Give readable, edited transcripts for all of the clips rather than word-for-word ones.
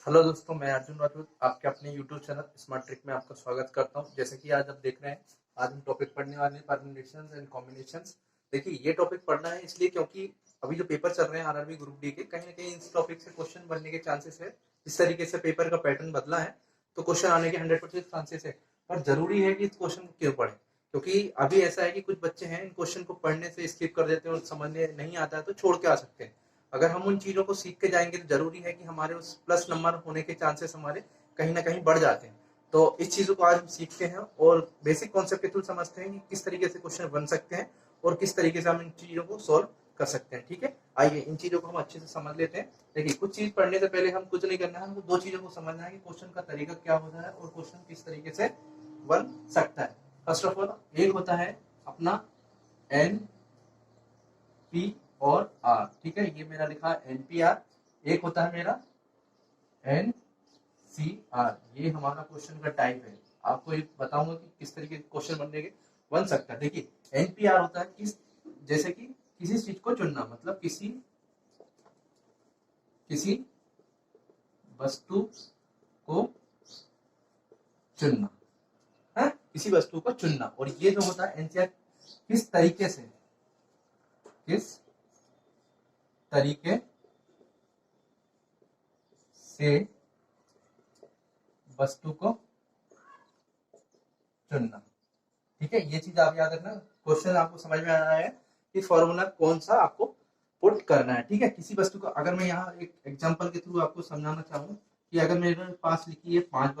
Hello दोस्तों, मैं अर्जुन राठौर आपके अपने यूट्यूब चैनल स्मार्ट ट्रिक में आपका स्वागत करता हूं। जैसे कि आज आप देख रहे हैं, आज हम टॉपिक पढ़ने वाले हैं परम्यूटेशंस एंड कॉम्बिनेशंस। देखिए, ये टॉपिक पढ़ना है इसलिए क्योंकि अभी जो पेपर चल रहे हैं आरआरबी ग्रुप डी के, कहीं ना कहीं इस टॉपिक से क्वेश्चन बनने के चांसेस है। इस तरीके से पेपर का पैटर्न बदला है तो क्वेश्चन आने के 100% चांसेस है। पर जरूरी है कि इस क्वेश्चन को क्यों पढ़े, क्योंकि अभी ऐसा है कि कुछ बच्चे हैं इन क्वेश्चन को पढ़ने से स्किप कर देते हैं और समझने नहीं आता है तो छोड़ के आ सकते हैं। अगर हम उन चीजों को सीख के जाएंगे तो जरूरी है कि हमारे उस प्लस नंबर होने के चांसेस हमारे कहीं ना कहीं बढ़ जाते हैं। तो इस चीजों को आज हम सीखते हैं और बेसिक कॉन्सेप्ट के थ्रू समझते हैं कि किस तरीके से क्वेश्चन बन सकते हैं और किस तरीके से हम इन चीजों को सोल्व कर सकते हैं। ठीक है, आइए इन चीजों को हम अच्छे से समझ लेते हैं। देखिए, कुछ चीज पढ़ने से पहले हम कुछ नहीं करना है, हमको दो चीजों को समझना है कि क्वेश्चन का तरीका क्या होता है और क्वेश्चन किस तरीके से बन सकता है। फर्स्ट ऑफ ऑल, एक होता है अपना एन पी और आर। ठीक है, ये मेरा लिखा है एनपीआर। एक होता है मेरा एन सी आर। ये हमारा क्वेश्चन का टाइप है। आपको ये बताऊंगा कि किस तरीके के क्वेश्चन बनने के बन सकता है। देखिए, एनपीआर होता है किस, जैसे कि किसी चीज को चुनना, मतलब किसी किसी वस्तु को चुनना है, किसी वस्तु को चुनना। और ये जो होता है एनसीआर, किस तरीके से, किस तरीके से वस्तु को चुनना। ठीक है, ये चीज आप याद रखना। क्वेश्चन आपको समझ में आ रहा है कि फॉर्मूला कौन सा आपको पुट करना है। ठीक है, किसी वस्तु को, अगर मैं यहाँ एक एग्जांपल के थ्रू आपको समझाना चाहूँ कि अगर मेरे पास लिखी है पांच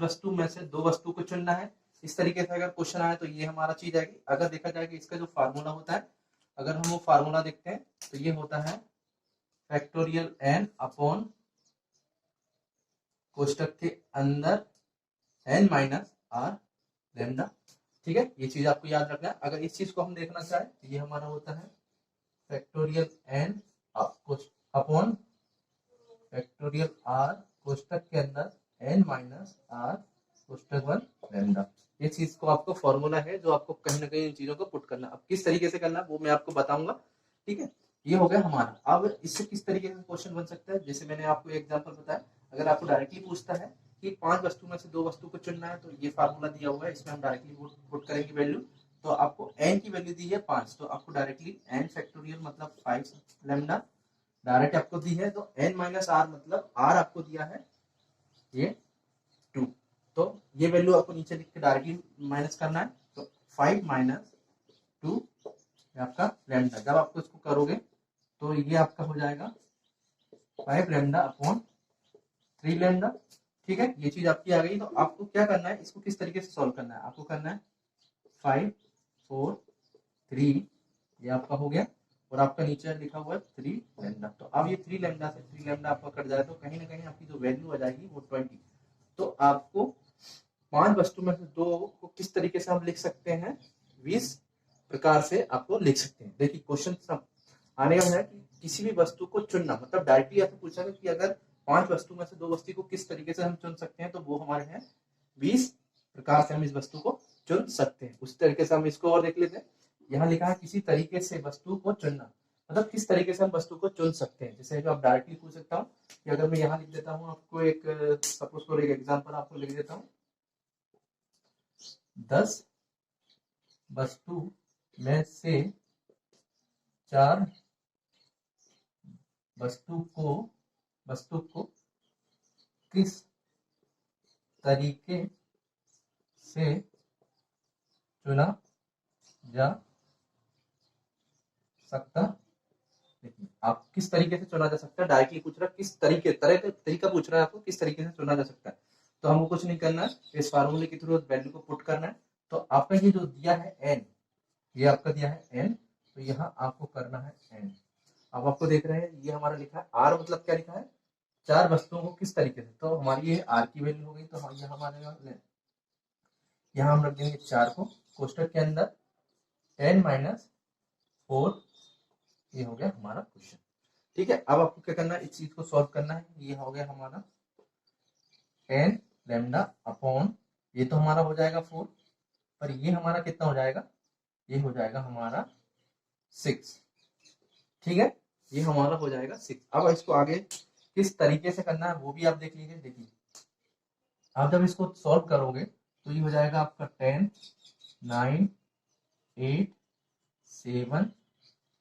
वस्तु में से दो वस्तु को चुनना है, इस तरीके से अगर क्वेश्चन आए तो ये हमारा चीज आएगी। अगर देखा जाए कि इसका जो फार्मूला होता है, अगर हम वो फार्मूला देखते हैं तो ये होता है फैक्टोरियल एन अपॉन कोष्टक के अंदर एन माइनस आर लेमडा। ठीक है, ये चीज आपको याद रखना है। अगर इस चीज को हम देखना चाहें तो ये हमारा होता है factorial N upon factorial R कोष्टक के अंदर एन माइनस आर कोष्टक वन लेमडा। ये चीज को आपको फॉर्मूला है जो आपको कहीं ना कहीं इन चीजों को पुट करना। अब किस तरीके से करना वो मैं आपको बताऊंगा। ठीक है, ये हो गया हमारा। अब इससे किस तरीके का क्वेश्चन बन सकता है, जैसे मैंने आपको एग्जांपल बताया। अगर आपको डायरेक्टली पूछता है कि पांच वस्तु में से दो वस्तु को चुनना है, तो ये फार्मूला दिया हुआ है, इसमें हम डायरेक्टली पुट करेंगे वैल्यू। तो आपको एन की वैल्यू दी है 5, तो आपको डायरेक्टली एन फैक्टोरियल मतलब 5 लेमडा डायरेक्ट आपको दी है। तो एन माइनस आर मतलब आर आपको दिया है ये 2, तो ये वैल्यू आपको नीचे लिख के डायरेक्टली माइनस करना है। तो 5 माइनस 2 आपका लेमडा। जब आपको इसको करोगे तो ये आपका हो जाएगा 5 लेमडा अपॉन 3 लेमडा। ठीक है, ये चीज आपकी आ गई। तो आपको क्या करना है, इसको किस तरीके से सॉल्व करना है, आपको करना है 5 4 3, ये आपका हो गया। और आपका नीचे लिखा हुआ है 3 लेमडा। तो अब ये 3 लेमडा से 3 लेमडा आपका कट जाए तो कहीं ना कहीं आपकी जो वैल्यू आ जाएगी वो 20। तो आपको पांच वस्तु में से दो को किस तरीके से हम लिख सकते हैं, 20 प्रकार से आपको लिख सकते हैं। देखिए, क्वेश्चन आने वाला है कि किसी भी वस्तु को चुनना, मतलब डायरेक्टली आपसे पूछा है कि अगर पांच वस्तु में से दो वस्तु को किस तरीके से हम चुन सकते हैं, तो वो हमारे हैं 20 प्रकार से हम इस वस्तु को चुन सकते हैं। उस तरीके से हम इसको और देख लेते हैं। यहाँ लिखा है किसी तरीके से वस्तु को चुनना, मतलब किस तरीके से हम वस्तु को चुन सकते हैं। जैसे आप डायरेक्टली पूछ सकता हूँ कि अगर मैं यहाँ लिख देता हूँ आपको एक, सपोज फॉर एक एग्जांपल आपको लिख देता हूँ, 10 वस्तु में से 4 वस्तु को किस तरीके से चुना जा सकता। देखिए, आप किस तरीके से चुना जा सकता है, डायरेक्टली पूछ रहा है किस तरीका पूछ रहा है आपको, किस तरीके से चुना जा सकता है। तो हमको कुछ नहीं करना है, इस फार्मूले के थ्रू वैल्यू को पुट करना है। तो आपका ये जो दिया है एन, ये आपका दिया है एन, तो यहाँ आपको करना है एन। अब आपको देख रहे हैं ये हमारा लिखा है आर, मतलब क्या लिखा है, 4 वस्तुओं को किस तरीके से। तो हमारी ये आर की वैल्यू हो गई। तो यहाँ हमारे यहाँ हम रख देंगे 4 को कोष्टक के अंदर एन माइनस 4, ये हो गया हमारा क्वेश्चन। ठीक है, अब आपको क्या करना है, इस चीज को सॉल्व करना है। ये हो गया हमारा एन लेमडा अपॉन, ये तो हमारा हो जाएगा 4, पर ये हमारा कितना हो जाएगा, ये हो जाएगा हमारा 6। ठीक है, ये हमारा हो जाएगा 6। अब इसको आगे किस तरीके से करना है वो भी आप देख लीजिए। देखिए आप जब इसको सॉल्व करोगे तो ये हो जाएगा आपका 10, 9, 8, 7,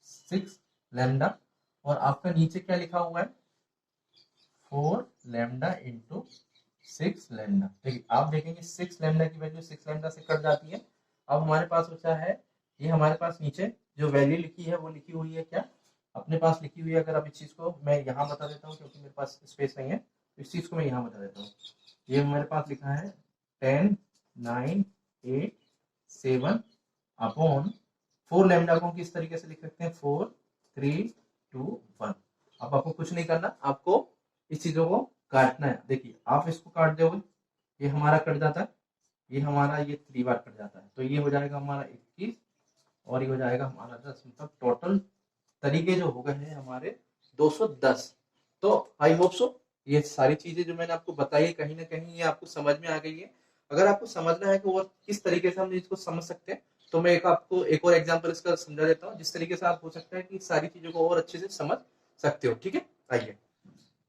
6 लैम्डा, और आपका नीचे क्या लिखा हुआ है 4 लैम्डा इंटू 6 लैम्डा। देखिए आप देखेंगे 6 लैम्डा की वैल्यू 6 लैम्डा से कट जाती है। अब हमारे पास बचा है, ये हमारे पास नीचे जो वैल्यू लिखी है वो लिखी हुई है क्या अपने पास लिखी हुई है। अगर आप इस चीज को मैं यहाँ बता देता हूँ क्योंकि मेरे पास स्पेस नहीं है, तो इस चीज को मैं यहाँ बता देता हूँ। ये मेरे पास लिखा है 10, 9, 8, 7 अपॉन 4 लैम्डा को हम किस तरीके से लिख सकते हैं 4, 3, 2, 1। अब आपको कुछ नहीं करना, आपको इस चीजों को काटना है। देखिए आप इसको काट दोगे, ये हमारा कट जाता है, ये हमारा ये 3 बार कट जाता है, तो ये हो जाएगा हमारा 21 और ये हो जाएगा हमारा 10। मतलब टोटल तरीके जो हो गए हैं हमारे 210। तो आई होप सो ये सारी चीजें जो मैंने आपको बताई कहीं ना कहीं ये आपको समझ में आ गई है। अगर आपको समझना है कि और किस तरीके से हम इसको समझ सकते हैं तो मैं आपको एक और एग्जांपल इसका समझा देता हूँ, जिस तरीके से आप हो सकता है कि सारी चीजों को और अच्छे से समझ सकते हो। ठीक है, आइए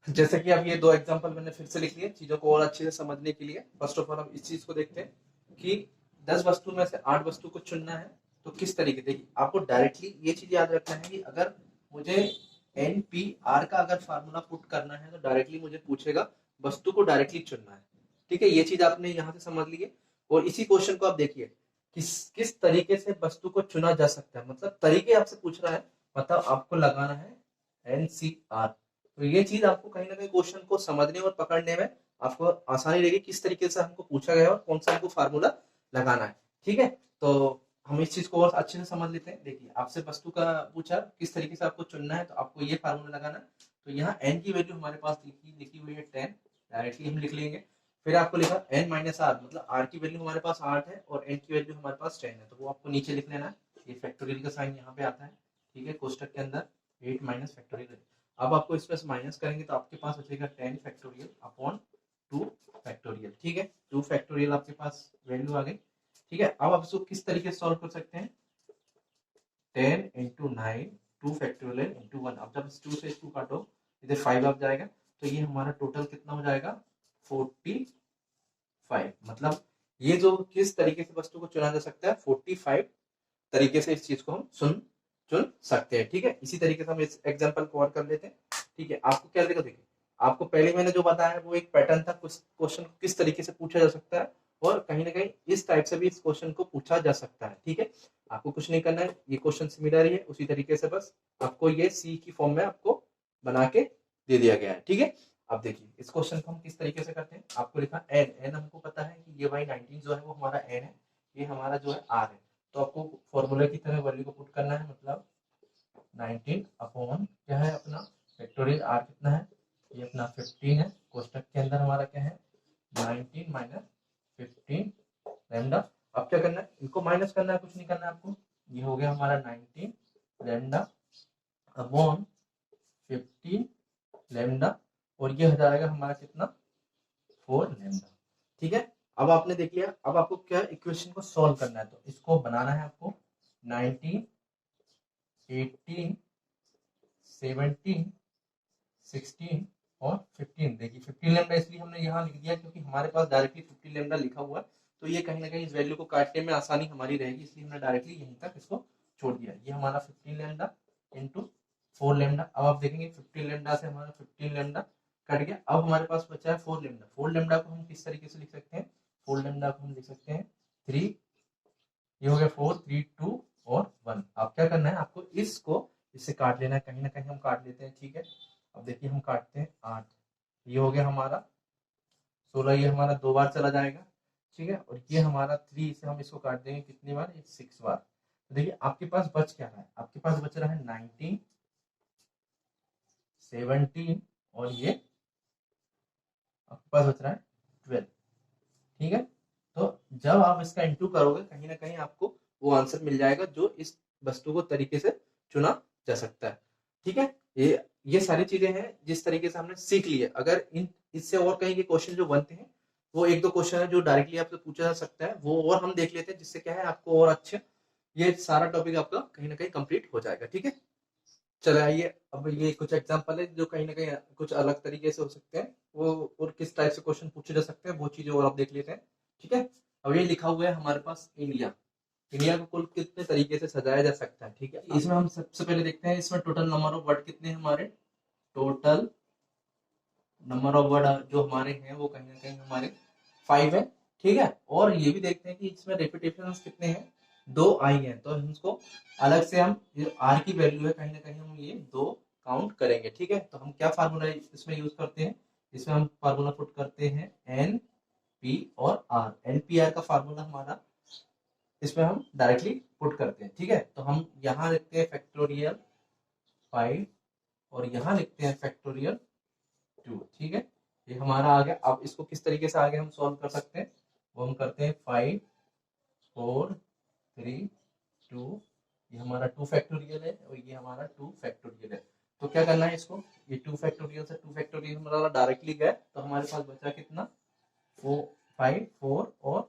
जैसे कि अब ये 2 एग्जांपल मैंने फिर से लिख लिए चीजों को और अच्छे से समझने के लिए। फर्स्ट ऑफ ऑल हम इस चीज को देखते हैं कि 10 वस्तु में से 8 वस्तु को चुनना है तो किस तरीके। देखिए आपको डायरेक्टली ये चीज याद रखना है कि अगर मुझे NPR का अगर फार्मूला पुट करना है तो डायरेक्टली मुझे पूछेगा, वस्तु को डायरेक्टली चुनना है। ठीक है, ये चीज आपने यहाँ से समझ ली है। और इसी क्वेश्चन को आप देखिए किस तरीके से वस्तु को चुना जा सकता है, मतलब तरीके आपसे पूछ रहा है, मतलब आपको लगाना है NCR। तो ये चीज आपको कहीं ना कहीं क्वेश्चन को समझने और पकड़ने में आपको आसानी रहेगी, किस तरीके से हमको पूछा गया है और कौन सा हमको फार्मूला लगाना है। ठीक है, तो हम इस चीज को और अच्छे से समझ लेते हैं। देखिए आपसे वस्तु का पूछा किस तरीके से आपको चुनना है, तो आपको ये फार्मूला लगाना है। तो यहाँ n की वैल्यू हमारे पास लिखी हुई है 10, डायरेक्टली हम लिख लेंगे। फिर आपको लिखा n माइनस आर, मतलब r की वैल्यू हमारे पास 8 है और n की वैल्यू हमारे पास 10 है, तो वो आपको नीचे लिख लेना है। ये फैक्टोरियल का साइन यहाँ पे आता है। ठीक है, कोष्टक के अंदर 8 माइनस फैक्टोरियल। अब आपको इसमें माइनस करेंगे तो आपके पास बचेगा 10 फैक्टोरियल अपॉन 2 फैक्टोरियल। ठीक है, 2 फैक्टोरियल आपके पास वैल्यू आ गई। ठीक है, अब आप इसको किस तरीके से सॉल्व कर सकते हैं 10 इंटू 9 2 फैक्टोरियल इंटू 1। अब जब इस 2 से 2 काटो इधर 5 आ जाएगा, तो ये हमारा टोटल कितना हो जाएगा 45। मतलब ये जो किस तरीके से वस्तु को चुना जा सकता है 45 तरीके से इस चीज को हम चुन सकते हैं। ठीक है, इसी तरीके से हम इस एग्जांपल को और कर लेते हैं। ठीक है, आपको क्या देखो, देखिए आपको पहले मैंने जो बताया वो एक पैटर्न था, कुछ क्वेश्चन को किस तरीके से पूछा जा सकता है और कहीं ना कहीं इस टाइप से भी इस क्वेश्चन को पूछा जा सकता है। ठीक है, आपको कुछ नहीं करना है, ये क्वेश्चन सिमिलर ही है, उसी तरीके से बस आपको ये सी की फॉर्म में आपको बना के दे दिया गया है। ठीक है, अब देखिए इस क्वेश्चन को हम किस तरीके से करते हैं। आपको लिखा एन हमको पता है कि ये भाई 19 जो है वो हमारा एन है, ये हमारा जो है आर है। तो आपको फॉर्मूले की तरह वैल्यू को पुट करना है, मतलब 19 अपॉन क्या है अपना फैक्टोरियल आर कितना है, ये अपना 15 है। कोष्टक के अंदर हमारा क्या है 19 माइनस 15 लैम्डा। अब क्या करना है, इनको माइनस करना है, कुछ नहीं करना है आपको। ये हो गया हमारा 19 लैम्डा अपॉन 15 लैम्डा, और ये हो जाएगा हमारा कितना 4 लैम्डा। ठीक है, अब आपने देख लिया। अब आपको क्या इक्वेशन को सॉल्व करना है, तो इसको बनाना है आपको 19, 18, 17, 16 और 15। देखिए 15 लैम्डा इसलिए हमने यहाँ लिख दिया क्योंकि हमारे पास डायरेक्टली 15 लैम्डा लिखा हुआ है, तो ये कहीं ना कहीं इस वैल्यू को काटने में आसानी हमारी रहेगी, इसलिए हमने डायरेक्टली यहीं तक इसको छोड़ दिया। ये हमारा 15 लैम्डा इंटू 4 लैम्डा। अब आप देखेंगे 15 लैम्डा से हमारा 15 लैम्डा कट गया। अब हमारे पास बचा है 4 लैम्डा। 4 लैम्डा को हम किस तरीके से लिख सकते हैं, 4 लैम्डा को हम लिख सकते हैं 3, ये हो गया 4, 3, 2 और 1। आप क्या करना है, आपको इसको इससे काट लेना है, कहीं ना कहीं हम काट लेते हैं। ठीक है, अब देखिए हम काटते हैं 8, ये हो गया हमारा 16, ये हमारा 2 बार चला जाएगा। ठीक है, और ये हमारा 3 से हम इसको काट देंगे कितनी बार 6 बार। तो देखिए आपके पास बच क्या रहा है, आपके पास बच रहा है 19, 17 और ये आपके पास बच रहा है 12। ठीक है, तो जब आप इसका इंटू करोगे कहीं ना कहीं आपको वो आंसर मिल जाएगा जो इस वस्तु को तरीके से चुना जा सकता है। ठीक है, ये सारी चीजें हैं जिस तरीके से हमने सीख ली है। अगर इन इससे और कहीं के क्वेश्चन जो बनते हैं वो 1-2 क्वेश्चन है जो डायरेक्टली आपसे पूछा जा सकता है, वो और हम देख लेते हैं, जिससे क्या है आपको और अच्छे ये सारा टॉपिक आपका कहीं ना कहीं कंप्लीट हो जाएगा। ठीक है। चले आइए, अब ये कुछ एग्जांपल है जो कहीं ना कहीं कुछ अलग तरीके से हो सकते हैं, वो और किस टाइप से क्वेश्चन पूछे जा सकते हैं वो चीजें और आप देख लेते हैं। ठीक है, अब ये लिखा हुआ है हमारे पास इंडिया। इंडिया को कुल कितने तरीके से सजाया जा सकता है। ठीक है, इसमें हम सबसे पहले देखते हैं इसमें टोटल नंबर ऑफ वर्ड कितने हैं हमारे। टोटल नंबर ऑफ वर्ड जो हमारे हैं वो कहीं ना कहीं हमारे 5 है। ठीक है, और ये भी देखते हैं कि इसमें रेपिटेशन कितने हैं, 2 आई हैं, तो हम इसको अलग से हम आर की वैल्यू है कहीं ना कहीं हम ये 2 काउंट करेंगे। ठीक है, तो हम क्या फार्मूला इसमें यूज करते हैं, इसमें हम फार्मूला पुट करते हैं एन पी और आर। एन पी आर का फार्मूला हमारा इसमें हम डायरेक्टली पुट करते हैं। ठीक है, तो हम यहाँ लिखते हैं फैक्टोरियल 5 और यहाँ लिखते हैं फैक्टोरियल 2। ठीक है, ये हमारा आ गया। अब इसको किस तरीके से आगे हम सॉल्व कर सकते हैं, वो हम करते हैं 5 4 3 2, ये हमारा 2 फैक्टोरियल है और ये हमारा 2 फैक्टोरियल है। तो क्या करना है इसको, ये 2 फैक्टोरियल से 2 फैक्टोरियल हमारा डायरेक्टली गया, तो हमारे पास बचा कितना 4 5 4 और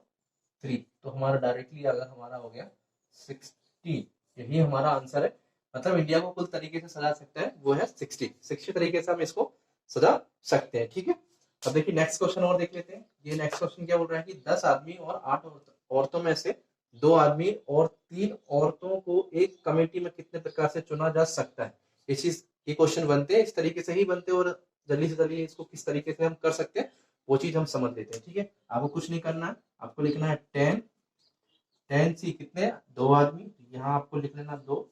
3, तो हमारा डायरेक्टली अगर हमारा हो गया 16। यही हमारा आंसर है, मतलब इंडिया को कुल तरीके से सजा सकता है वो है 60 तरीके से हम इसको सजा सकते हैं। ठीक है, अब देखिए नेक्स्ट क्वेश्चन और देख लेते हैं। ये नेक्स्ट क्वेश्चन क्या बोल रहा है कि 10 आदमी और 8 औरतों में से 2 आदमी और 3 औरतों को एक कमेटी में कितने प्रकार से चुना जा सकता है। ये क्वेश्चन बनते हैं, इस तरीके से ही बनते हैं, और जल्दी से जल्दी इसको किस तरीके से हम कर सकते हैं वो चीज हम समझ लेते हैं। ठीक है, आपको कुछ नहीं करना है, आपको लिखना है 10 सी कितने 2 आदमी, यहाँ आपको लिख लेना 2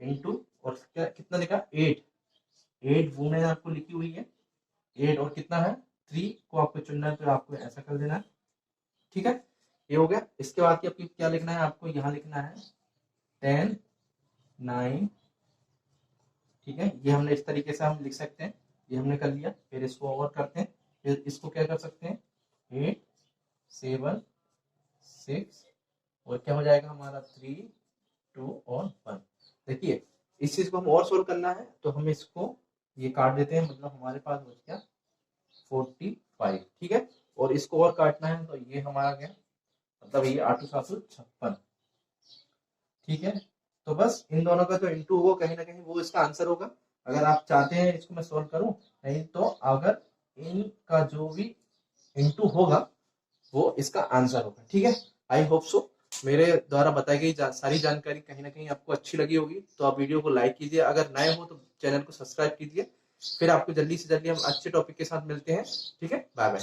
इंटू और क्या कितना लिखा 8 वो मैंने आपको लिखी हुई है 8, और कितना है 3 को आपको चुनना है, तो आपको ऐसा कर देना है। ठीक है, ये हो गया। इसके बाद आपको क्या लिखना है, आपको यहाँ लिखना है 10 9। ठीक है, ये हमने इस तरीके से हम लिख सकते हैं, ये हमने कर लिया। फिर इसको ओवर करते हैं, फिर इसको क्या कर सकते हैं 8 7 6, और क्या हो जाएगा हमारा 3 2 और 1। देखिए इस चीज को हम और सोल्व करना है, तो हम इसको ये काट देते हैं, मतलब हमारे पास बच गया 45। ठीक है, और इसको और काटना है, तो ये हमारा गया, मतलब ये 8 7 56। ठीक है, तो बस इन दोनों का जो इंटू होगा कहीं ना कहीं वो इसका आंसर होगा। अगर आप चाहते हैं इसको मैं सोल्व करूं, नहीं तो अगर इनका जो भी इंटू होगा वो इसका आंसर होगा। ठीक है, आई होप सो मेरे द्वारा बताई गई सारी जानकारी कहीं ना कहीं आपको अच्छी लगी होगी, तो आप वीडियो को लाइक कीजिए, अगर नए हो तो चैनल को सब्सक्राइब कीजिए। फिर आपको जल्दी से जल्दी हम अच्छे टॉपिक के साथ मिलते हैं। ठीक है, बाय बाय।